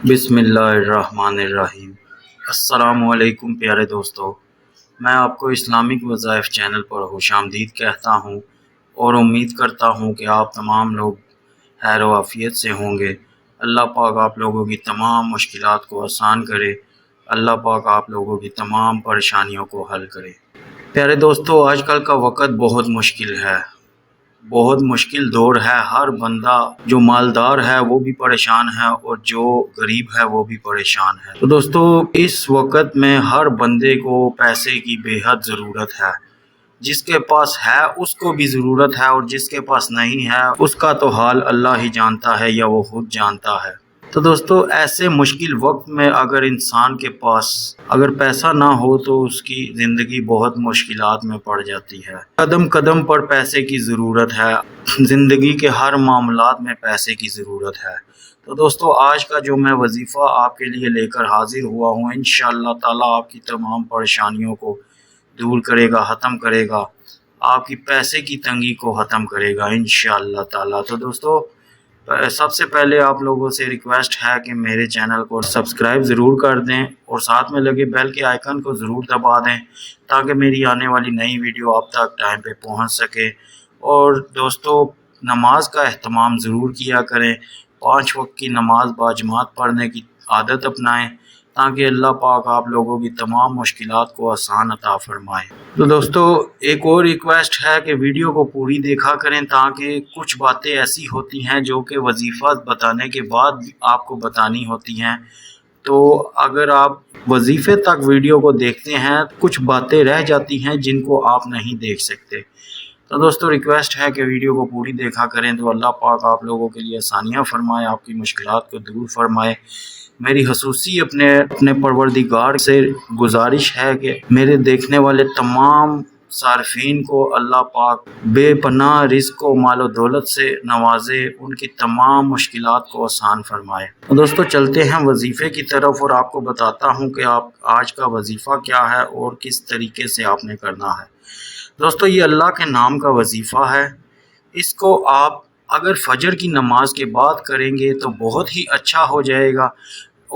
بسم اللہ الرحمن الرحیم۔ السلام علیکم پیارے دوستو، میں آپ کو اسلامک وظائف چینل پر خوش آمدید کہتا ہوں اور امید کرتا ہوں کہ آپ تمام لوگ خیر و عافیت سے ہوں گے۔ اللہ پاک آپ لوگوں کی تمام مشکلات کو آسان کرے، اللہ پاک آپ لوگوں کی تمام پریشانیوں کو حل کرے۔ پیارے دوستو، آج کل کا وقت بہت مشکل ہے، بہت مشکل دور ہے۔ ہر بندہ جو مالدار ہے وہ بھی پریشان ہے اور جو غریب ہے وہ بھی پریشان ہے۔ تو دوستو، اس وقت میں ہر بندے کو پیسے کی بے حد ضرورت ہے۔ جس کے پاس ہے اس کو بھی ضرورت ہے، اور جس کے پاس نہیں ہے اس کا تو حال اللہ ہی جانتا ہے یا وہ خود جانتا ہے۔ تو دوستو، ایسے مشکل وقت میں اگر انسان کے پاس اگر پیسہ نہ ہو تو اس کی زندگی بہت مشکلات میں پڑ جاتی ہے۔ قدم قدم پر پیسے کی ضرورت ہے، زندگی کے ہر معاملات میں پیسے کی ضرورت ہے۔ تو دوستو، آج کا جو میں وظیفہ آپ کے لیے لے کر حاضر ہوا ہوں، انشاءاللہ تعالی آپ کی تمام پریشانیوں کو دور کرے گا، ختم کرے گا، آپ کی پیسے کی تنگی کو ختم کرے گا انشاءاللہ تعالی۔ تو دوستو، سب سے پہلے آپ لوگوں سے ریکویسٹ ہے کہ میرے چینل کو سبسکرائب ضرور کر دیں اور ساتھ میں لگے بیل کے آئیکن کو ضرور دبا دیں تاکہ میری آنے والی نئی ویڈیو آپ تک ٹائم پہ پہنچ سکے۔ اور دوستو، نماز کا اہتمام ضرور کیا کریں، 5 وقت کی نماز باجماعت پڑھنے کی عادت اپنائیں تاکہ اللہ پاک آپ لوگوں کی تمام مشکلات کو آسان عطا فرمائے۔ تو دوستو، ایک اور ریکویسٹ ہے کہ ویڈیو کو پوری دیکھا کریں تاکہ کچھ باتیں ایسی ہوتی ہیں جو کہ وظیفہ بتانے کے بعد آپ کو بتانی ہوتی ہیں۔ تو اگر آپ وظیفے تک ویڈیو کو دیکھتے ہیں کچھ باتیں رہ جاتی ہیں جن کو آپ نہیں دیکھ سکتے۔ تو دوستو، ریکویسٹ ہے کہ ویڈیو کو پوری دیکھا کریں تو اللہ پاک آپ لوگوں کے لیے آسانیاں فرمائے، آپ کی مشکلات کو دور فرمائے۔ میری خصوصی اپنے پروردگار سے گزارش ہے کہ میرے دیکھنے والے تمام صارفین کو اللہ پاک بے پناہ رزق و مال و دولت سے نوازے، ان کی تمام مشکلات کو آسان فرمائے۔ دوستو، چلتے ہیں وظیفے کی طرف اور آپ کو بتاتا ہوں کہ آپ آج کا وظیفہ کیا ہے اور کس طریقے سے آپ نے کرنا ہے۔ دوستو، یہ اللہ کے نام کا وظیفہ ہے۔ اس کو آپ اگر فجر کی نماز کے بعد کریں گے تو بہت ہی اچھا ہو جائے گا،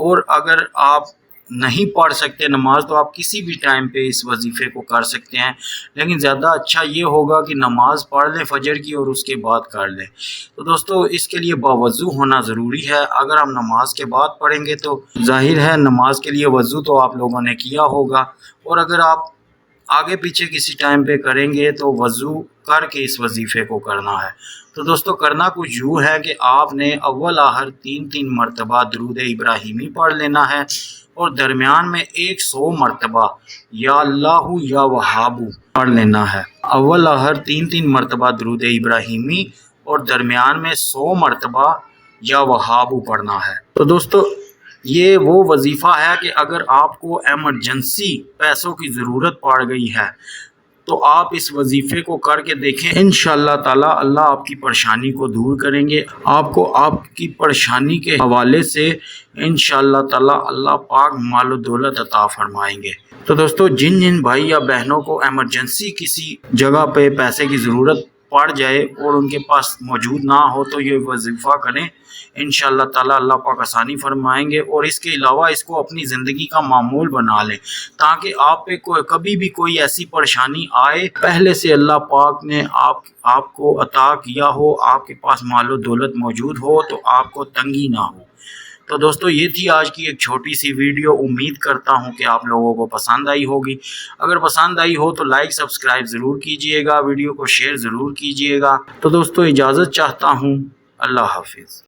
اور اگر آپ نہیں پڑھ سکتے نماز تو آپ کسی بھی ٹائم پہ اس وظیفے کو کر سکتے ہیں، لیکن زیادہ اچھا یہ ہوگا کہ نماز پڑھ لیں فجر کی اور اس کے بعد کر لیں۔ تو دوستو، اس کے لیے باوضو ہونا ضروری ہے۔ اگر ہم نماز کے بعد پڑھیں گے تو ظاہر ہے نماز کے لیے وضو تو آپ لوگوں نے کیا ہوگا، اور اگر آپ آگے پیچھے کسی ٹائم پہ کریں گے تو وضو کر کے اس وظیفے کو کرنا ہے۔ تو دوستو، کرنا کچھ یوں ہے کہ آپ نے اول آخر 3 مرتبہ درود ابراہیمی پڑھ لینا ہے، اور درمیان میں 100 مرتبہ یا اللہ یا وہاب پڑھ لینا ہے۔ اول آخر 3 مرتبہ درود ابراہیمی اور درمیان میں 100 مرتبہ یا وہاب پڑھنا ہے۔ تو دوستو، یہ وہ وظیفہ ہے کہ اگر آپ کو ایمرجنسی پیسوں کی ضرورت پڑ گئی ہے تو آپ اس وظیفے کو کر کے دیکھیں، انشاءاللہ تعالی اللہ آپ کی پریشانی کو دور کریں گے۔ آپ کو آپ کی پریشانی کے حوالے سے انشاءاللہ تعالی اللہ پاک مال و دولت عطا فرمائیں گے۔ تو دوستو، جن بھائی یا بہنوں کو ایمرجنسی کسی جگہ پہ پیسے کی ضرورت پڑ جائے اور ان کے پاس موجود نہ ہو تو یہ وظیفہ کریں، انشاءاللہ تعالی اللہ پاک آسانی فرمائیں گے۔ اور اس کے علاوہ اس کو اپنی زندگی کا معمول بنا لیں تاکہ آپ پہ کبھی بھی کوئی ایسی پریشانی آئے، پہلے سے اللہ پاک نے آپ کو عطا کیا ہو، آپ کے پاس مال و دولت موجود ہو تو آپ کو تنگی نہ ہو۔ تو دوستو، یہ تھی آج کی ایک چھوٹی سی ویڈیو۔ امید کرتا ہوں کہ آپ لوگوں کو پسند آئی ہوگی۔ اگر پسند آئی ہو تو لائک سبسکرائب ضرور کیجئے گا، ویڈیو کو شیئر ضرور کیجئے گا۔ تو دوستو، اجازت چاہتا ہوں، اللہ حافظ۔